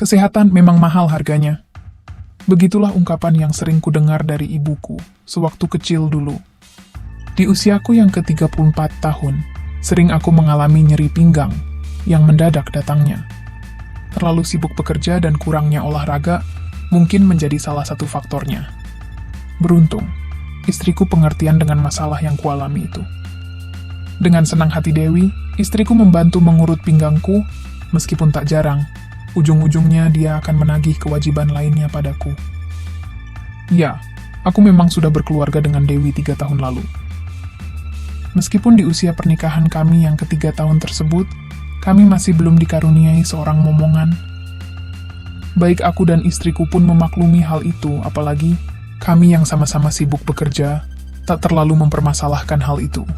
Kesehatan memang mahal harganya. Begitulah ungkapan yang sering kudengar dari ibuku sewaktu kecil dulu. Di usiaku yang ke-34 tahun, sering aku mengalami nyeri pinggang yang mendadak datangnya. Terlalu sibuk bekerja dan kurangnya olahraga mungkin menjadi salah satu faktornya. Beruntung, istriku pengertian dengan masalah yang kualami itu. Dengan senang hati Dewi, istriku membantu mengurut pinggangku, meskipun tak jarang, ujung-ujungnya dia akan menagih kewajiban lainnya padaku. Ya, aku memang sudah berkeluarga dengan Dewi 3 tahun lalu. Meskipun di usia pernikahan kami yang ke-3 tahun tersebut, kami masih belum dikaruniai seorang momongan. Baik aku dan istriku pun memaklumi hal itu, apalagi kami yang sama-sama sibuk bekerja, tak terlalu mempermasalahkan hal itu.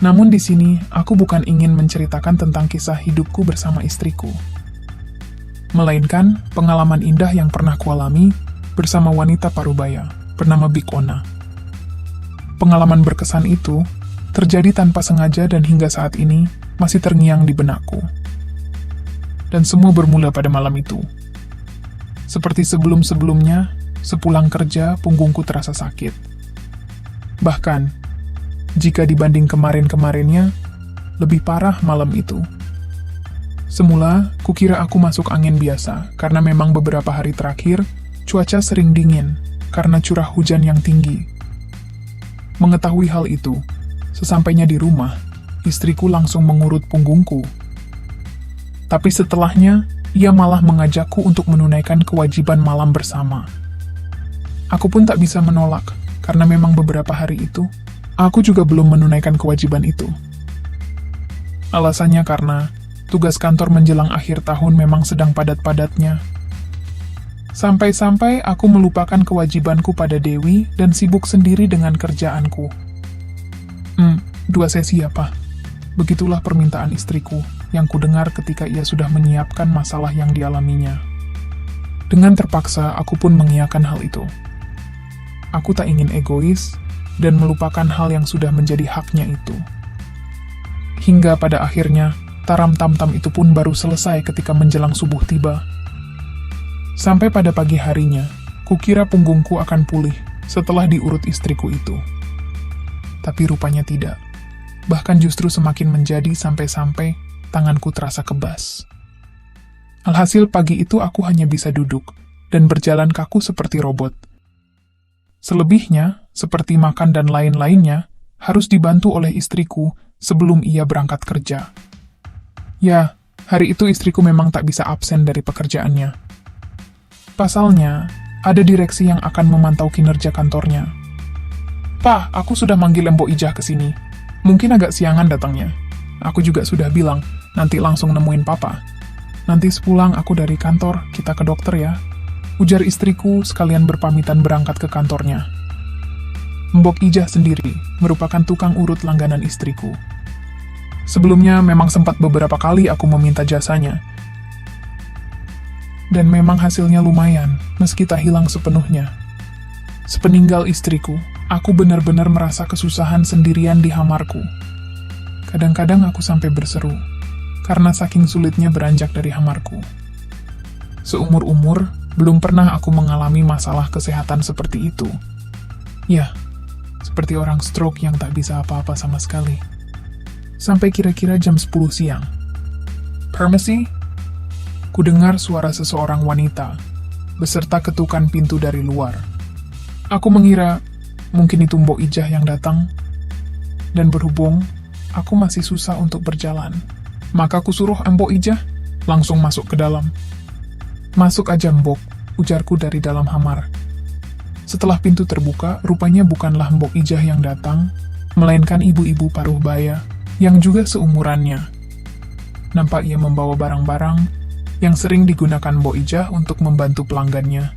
Namun di sini, aku bukan ingin menceritakan tentang kisah hidupku bersama istriku, melainkan pengalaman indah yang pernah kualami bersama wanita parubaya bernama Bik Ona. Pengalaman berkesan itu terjadi tanpa sengaja dan hingga saat ini masih terngiang di benakku. Dan semua bermula pada malam itu. Seperti sebelum-sebelumnya, sepulang kerja punggungku terasa sakit. Bahkan, jika dibanding kemarin-kemarinnya, lebih parah malam itu. Semula, kukira aku masuk angin biasa, karena memang beberapa hari terakhir, cuaca sering dingin, karena curah hujan yang tinggi. Mengetahui hal itu, sesampainya di rumah, istriku langsung mengurut punggungku. Tapi setelahnya, ia malah mengajakku untuk menunaikan kewajiban malam bersama. Aku pun tak bisa menolak, karena memang beberapa hari itu, aku juga belum menunaikan kewajiban itu. Alasannya karena tugas kantor menjelang akhir tahun memang sedang padat-padatnya. Sampai-sampai aku melupakan kewajibanku pada Dewi dan sibuk sendiri dengan kerjaanku. 2 sesi apa? Begitulah permintaan istriku yang kudengar ketika ia sudah menyiapkan masalah yang dialaminya. Dengan terpaksa, aku pun mengiyakan hal itu. Aku tak ingin egois dan melupakan hal yang sudah menjadi haknya itu. Hingga pada akhirnya, taram tam-tam itu pun baru selesai ketika menjelang subuh tiba. Sampai pada pagi harinya, kukira punggungku akan pulih setelah diurut istriku itu. Tapi rupanya tidak. Bahkan justru semakin menjadi sampai-sampai tanganku terasa kebas. Alhasil pagi itu aku hanya bisa duduk dan berjalan kaku seperti robot. Selebihnya, seperti makan dan lain-lainnya, harus dibantu oleh istriku sebelum ia berangkat kerja. Ya, hari itu istriku memang tak bisa absen dari pekerjaannya. Pasalnya, ada direksi yang akan memantau kinerja kantornya. "Pak, aku sudah manggil Mbok Ijah ke sini. Mungkin agak siangan datangnya. Aku juga sudah bilang, nanti langsung nemuin Papa. Nanti sepulang aku dari kantor, kita ke dokter ya," ujar istriku sekalian berpamitan berangkat ke kantornya. Mbok Ijah sendiri merupakan tukang urut langganan istriku. Sebelumnya memang sempat beberapa kali aku meminta jasanya. Dan memang hasilnya lumayan, meski tak hilang sepenuhnya. Sepeninggal istriku, aku benar-benar merasa kesusahan sendirian di hamarku. Kadang-kadang aku sampai berseru, karena saking sulitnya beranjak dari hamarku. Seumur-umur, belum pernah aku mengalami masalah kesehatan seperti itu. Ya, seperti orang stroke yang tak bisa apa-apa sama sekali. Sampai kira-kira jam 10 siang. "Permisi?" Kudengar suara seseorang wanita, beserta ketukan pintu dari luar. Aku mengira mungkin itu Mbok Ijah yang datang, dan berhubung aku masih susah untuk berjalan, maka ku suruh Mbok Ijah langsung masuk ke dalam. "Masuk aja Mbok," ujarku dari dalam hamar. Setelah pintu terbuka, rupanya bukanlah Mbok Ijah yang datang, melainkan ibu-ibu paruh baya yang juga seumurannya. Nampak ia membawa barang-barang yang sering digunakan Mbok Ijah untuk membantu pelanggannya.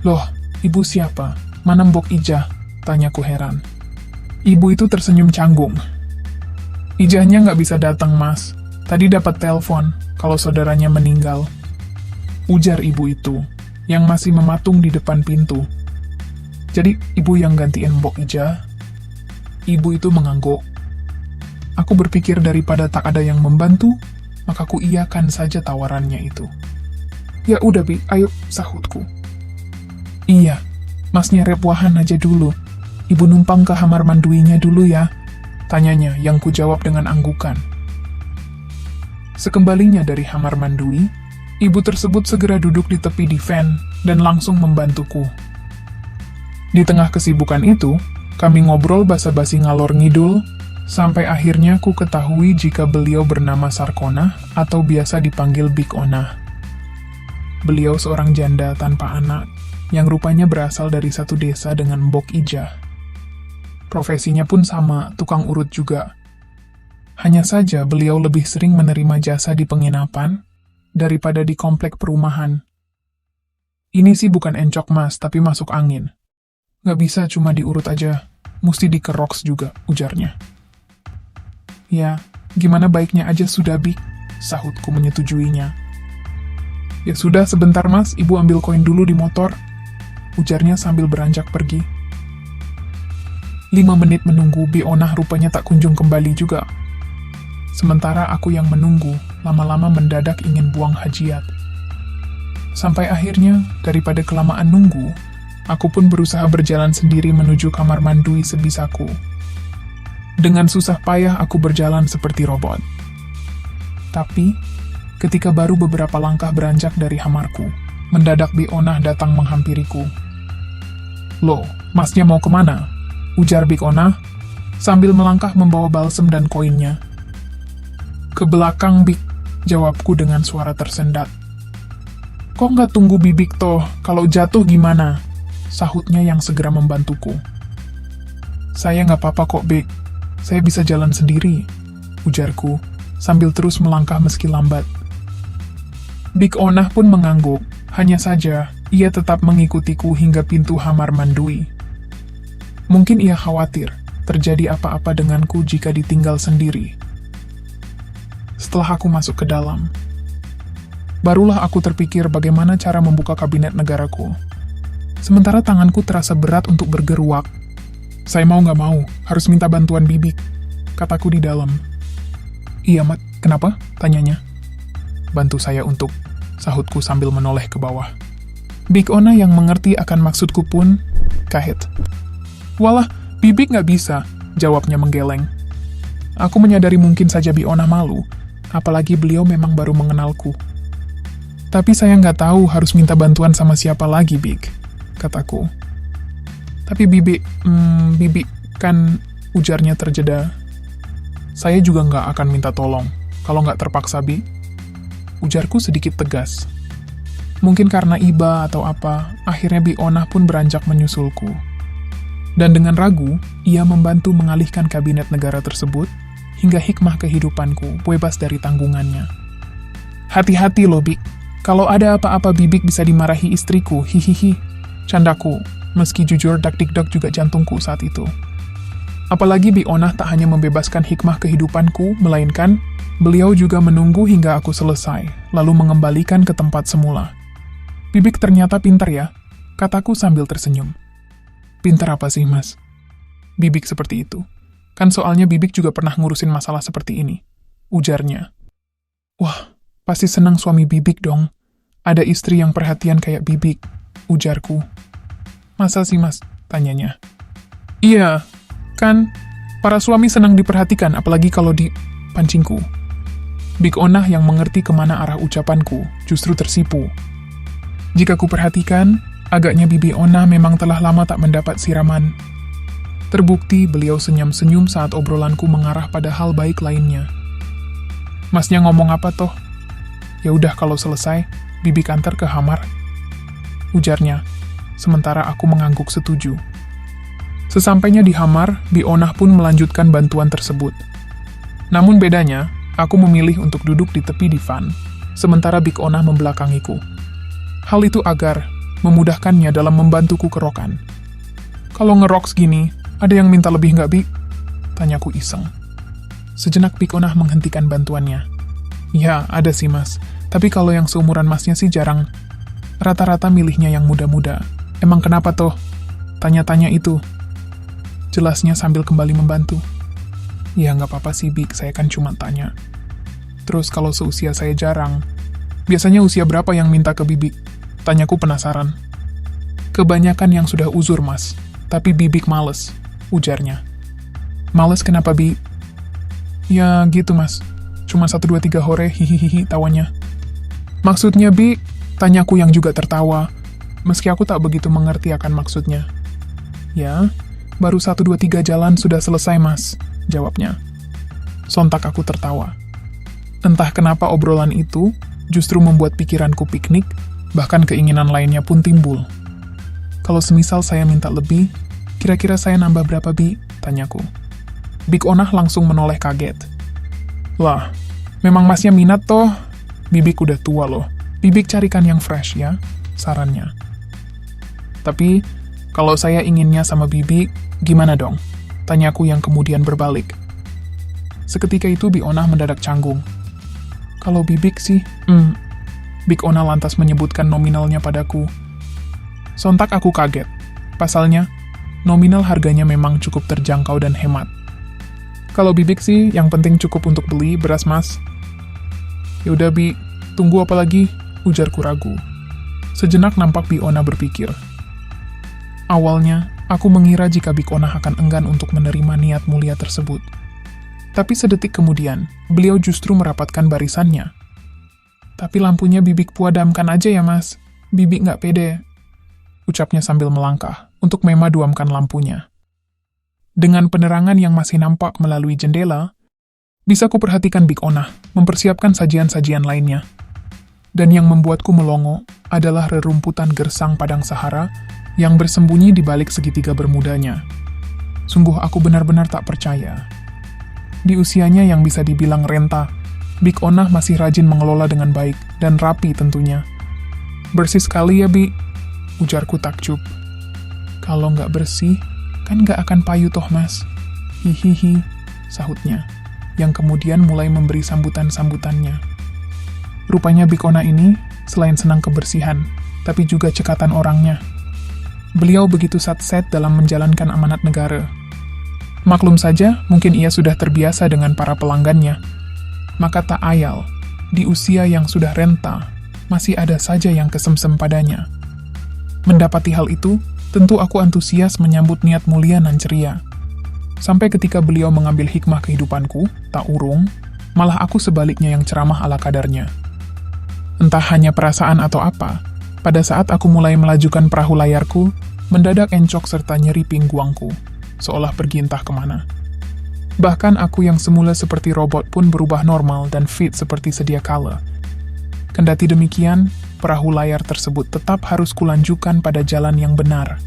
"Loh, ibu siapa? Mana Mbok Ijah?" tanyaku heran. Ibu itu tersenyum canggung. "Ijahnya nggak bisa datang, Mas. Tadi dapat telepon kalau saudaranya meninggal," ujar ibu itu, yang masih mematung di depan pintu. "Jadi, ibu yang gantiin Mbok Ijah?" Ibu itu mengangguk. Aku berpikir daripada tak ada yang membantu, maka ku iyakan saja tawarannya itu. Ya udah, Bi, ayo, sahutku. Iya, masnya repuahan aja dulu. Ibu numpang ke kamar manduinya dulu ya, tanyanya yang ku jawab dengan anggukan. Sekembalinya dari kamar mandui, ibu tersebut segera duduk di tepi divan dan langsung membantuku. Di tengah kesibukan itu, kami ngobrol basa-basi ngalor ngidul, sampai akhirnya ku ketahui jika beliau bernama Sarkona atau biasa dipanggil Big Ona. Beliau seorang janda tanpa anak, yang rupanya berasal dari satu desa dengan Mbok Ija. Profesinya pun sama, tukang urut juga. Hanya saja beliau lebih sering menerima jasa di penginapan daripada di komplek perumahan. Ini sih bukan encok mas, tapi masuk angin. Nggak bisa cuma diurut aja, mesti dikeroks juga, ujarnya. Ya, gimana baiknya aja sudah, Bik, sahutku menyetujuinya. Ya sudah, sebentar mas, ibu ambil koin dulu di motor, ujarnya sambil beranjak pergi. 5 menit menunggu, Bi Onah rupanya tak kunjung kembali juga. Sementara aku yang menunggu, lama-lama mendadak ingin buang hajiat. Sampai akhirnya, daripada kelamaan nunggu, aku pun berusaha berjalan sendiri menuju kamar mandui sebisaku. Dengan susah payah aku berjalan seperti robot. Tapi, ketika baru beberapa langkah beranjak dari kamarku, mendadak Bi Onah datang menghampiriku. Loh, masnya mau kemana? Ujar Big Ona, sambil melangkah membawa balsem dan koinnya. Ke belakang, Big, jawabku dengan suara tersendat. Kok nggak tunggu Bibik toh, kalau jatuh gimana? Sahutnya yang segera membantuku. Saya nggak apa-apa kok, Big. Saya bisa jalan sendiri, ujarku, sambil terus melangkah meski lambat. Big Onah pun mengangguk, hanya saja ia tetap mengikutiku hingga pintu kamar mandui. Mungkin ia khawatir terjadi apa-apa denganku jika ditinggal sendiri. Setelah aku masuk ke dalam, barulah aku terpikir bagaimana cara membuka kabinet negaraku. Sementara tanganku terasa berat untuk bergeruak. Saya mau nggak mau, harus minta bantuan Bibik, kataku di dalam. Iya, Mat, kenapa? Tanyanya. Bantu saya untuk, sahutku sambil menoleh ke bawah. Big Ona yang mengerti akan maksudku pun kaget. Walah, Bibik nggak bisa, jawabnya menggeleng. Aku menyadari mungkin saja Bi Ona malu, apalagi beliau memang baru mengenalku. Tapi saya nggak tahu harus minta bantuan sama siapa lagi, Big, kataku. Tapi Bibik kan, ujarnya terjeda. Saya juga nggak akan minta tolong, kalau nggak terpaksa, Bi. Ujarku sedikit tegas. Mungkin karena iba atau apa, akhirnya Bi Ona pun beranjak menyusulku. Dan dengan ragu, ia membantu mengalihkan kabinet negara tersebut, hingga hikmah kehidupanku bebas dari tanggungannya. Hati-hati loh, Bik. Kalau ada apa-apa Bibik bisa dimarahi istriku, hihihi. Candaku, meski jujur dak-dik-dak juga jantungku saat itu. Apalagi Bi Onah tak hanya membebaskan hikmah kehidupanku, melainkan beliau juga menunggu hingga aku selesai, lalu mengembalikan ke tempat semula. Bibik ternyata pintar ya, kataku sambil tersenyum. Pintar apa sih, Mas? Bibik seperti itu. Kan soalnya Bibik juga pernah ngurusin masalah seperti ini, ujarnya. Wah, pasti senang suami Bibik dong. Ada istri yang perhatian kayak Bibik, ujarku. Masa sih, Mas? Tanyanya. Iya, kan para suami senang diperhatikan, apalagi kalau dipancingku. Big Onah yang mengerti kemana arah ucapanku, justru tersipu. Jika ku perhatikan, agaknya Bibi Ona memang telah lama tak mendapat siraman. Terbukti beliau senyum-senyum saat obrolanku mengarah pada hal baik lainnya. Masnya ngomong apa toh? Ya udah kalau selesai, Bibi kantor ke kamar, ujarnya, sementara aku mengangguk setuju. Sesampainya di kamar, Bi Onah pun melanjutkan bantuan tersebut. Namun bedanya, aku memilih untuk duduk di tepi divan, sementara Big Onah membelakangiku. Hal itu agar memudahkannya dalam membantuku kerokan. Kalau ngeroks gini, ada yang minta lebih nggak, Bik? Tanyaku iseng. Sejenak Big Onah menghentikan bantuannya. Ya, ada sih, Mas. Tapi kalau yang seumuran Masnya sih jarang. Rata-rata milihnya yang muda-muda. Emang kenapa toh? Tanya-tanya itu. Jelasnya sambil kembali membantu. Ya, nggak apa-apa sih, Bik. Saya kan cuma tanya. Terus kalau seusia saya jarang, biasanya usia berapa yang minta ke Bibik? Tanyaku penasaran. Kebanyakan yang sudah uzur, Mas. Tapi Bibik males, ujarnya. Males kenapa, Bi? Ya gitu, Mas. Cuma 1, 2, 3 hore, hihihihi, tawanya. Maksudnya, Bi? Tanyaku yang juga tertawa, meski aku tak begitu mengerti akan maksudnya. Ya, baru 1, 2, 3 jalan sudah selesai, Mas, jawabnya. Sontak aku tertawa. Entah kenapa obrolan itu justru membuat pikiranku piknik, bahkan keinginan lainnya pun timbul. Kalau semisal saya minta lebih, kira-kira saya nambah berapa, Bi? Tanyaku. Bik Onah langsung menoleh kaget. Lah, memang Masnya minat toh? Bibik udah tua loh. Bibik carikan yang fresh ya, sarannya. Tapi, kalau saya inginnya sama Bibik, gimana dong? Tanyaku yang kemudian berbalik. Seketika itu Bik Onah mendadak canggung. Kalau Bibik sih, Bik Onah lantas menyebutkan nominalnya padaku. Sontak aku kaget. Pasalnya, nominal harganya memang cukup terjangkau dan hemat. Kalau Bibik sih, yang penting cukup untuk beli beras, Mas. Yaudah, Bi, tunggu apa lagi? Ujarku ragu. Sejenak nampak Bik Onah berpikir. Awalnya, aku mengira jika Bik Onah akan enggan untuk menerima niat mulia tersebut. Tapi sedetik kemudian, beliau justru merapatkan barisannya. Tapi lampunya Bibik puadamkan aja ya, Mas. Bibik nggak pede. Ucapnya sambil melangkah, untuk memaduamkan lampunya. Dengan penerangan yang masih nampak melalui jendela, bisa kuperhatikan Bik Onah mempersiapkan sajian-sajian lainnya. Dan yang membuatku melongo adalah rerumputan gersang padang Sahara yang bersembunyi di balik segitiga bermudanya. Sungguh aku benar-benar tak percaya. Di usianya yang bisa dibilang renta, Bik Onah masih rajin mengelola dengan baik dan rapi tentunya. Bersih sekali ya, Bi, ujarku takjub. Kalau nggak bersih, kan nggak akan payu toh, Mas. Hihihi, sahutnya, yang kemudian mulai memberi sambutan-sambutannya. Rupanya Bik Onah ini, selain senang kebersihan, tapi juga cekatan orangnya. Beliau begitu satset dalam menjalankan amanat negara. Maklum saja, mungkin ia sudah terbiasa dengan para pelanggannya. Maka tak ayal, di usia yang sudah renta, masih ada saja yang kesemsem padanya. Mendapati hal itu, tentu aku antusias menyambut niat mulia nan ceria. Sampai ketika beliau mengambil hikmah kehidupanku, tak urung, malah aku sebaliknya yang ceramah ala kadarnya. Entah hanya perasaan atau apa, pada saat aku mulai melajukan perahu layarku, mendadak encok serta nyeri pingguangku, seolah pergi entah kemana. Bahkan aku yang semula seperti robot pun berubah normal dan fit seperti sedia kala. Kendati demikian, perahu layar tersebut tetap harus kulanjutkan pada jalan yang benar.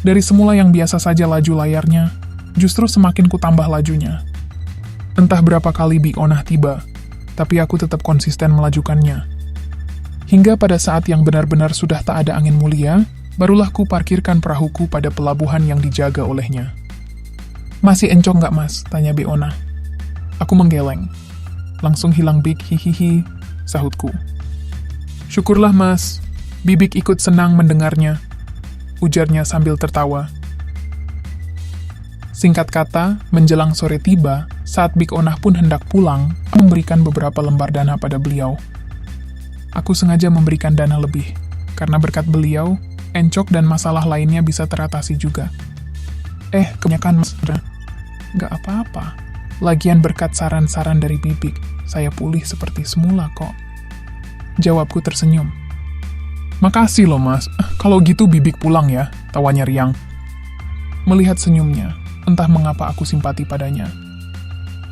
Dari semula yang biasa saja laju layarnya, justru semakin kutambah lajunya. Entah berapa kali Bik Onah tiba, tapi aku tetap konsisten melajukannya. Hingga pada saat yang benar-benar sudah tak ada angin mulia, barulah ku parkirkan perahuku pada pelabuhan yang dijaga olehnya. Masih encok nggak, Mas? Tanya Bik Onah. Aku menggeleng. Langsung hilang Bik, hihihi, sahutku. Syukurlah, Mas. Bibik ikut senang mendengarnya, ujarnya sambil tertawa. Singkat kata, menjelang sore tiba, saat Bik Onah pun hendak pulang, memberikan beberapa lembar dana pada beliau. Aku sengaja memberikan dana lebih, karena berkat beliau, encok dan masalah lainnya bisa teratasi juga. Kebanyakan, Mas. Nggak apa-apa. Lagian berkat saran-saran dari Bibik, saya pulih seperti semula kok. Jawabku tersenyum. Makasih loh, Mas. Kalau gitu Bibik pulang ya, tawanya riang. Melihat senyumnya, entah mengapa aku simpati padanya.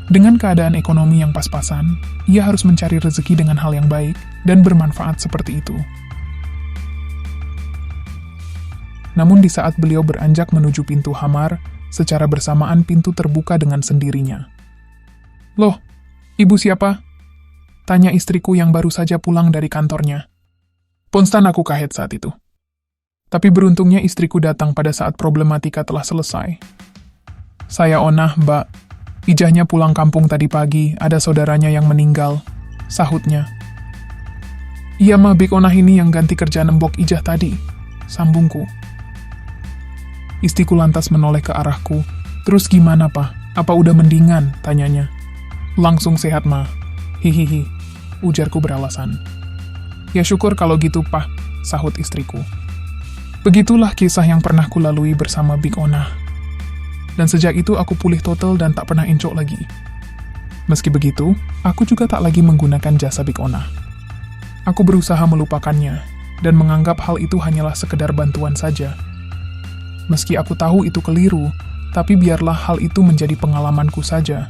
Dengan keadaan ekonomi yang pas-pasan, ia harus mencari rezeki dengan hal yang baik dan bermanfaat seperti itu. Namun di saat beliau beranjak menuju pintu kamar, secara bersamaan pintu terbuka dengan sendirinya. Loh, ibu siapa? Tanya istriku yang baru saja pulang dari kantornya. Ponstan aku kaget saat itu. Tapi beruntungnya istriku datang pada saat problematika telah selesai. Saya Onah, Mbak. Ijahnya pulang kampung tadi pagi, ada saudaranya yang meninggal, sahutnya. Iya mah, Bik Onah ini yang ganti kerjaan Mbok Ijah tadi, sambungku. Istriku lantas menoleh ke arahku. Terus gimana, Pak? Apa udah mendingan? Tanyanya. Langsung sehat, Ma. Hihihi, ujarku beralasan. Ya syukur kalau gitu, Pak, sahut istriku. Begitulah kisah yang pernah kulalui bersama Big Ona. Dan sejak itu aku pulih total dan tak pernah encok lagi. Meski begitu, aku juga tak lagi menggunakan jasa Big Ona. Aku berusaha melupakannya, dan menganggap hal itu hanyalah sekedar bantuan saja. Meski aku tahu itu keliru, tapi biarlah hal itu menjadi pengalamanku saja.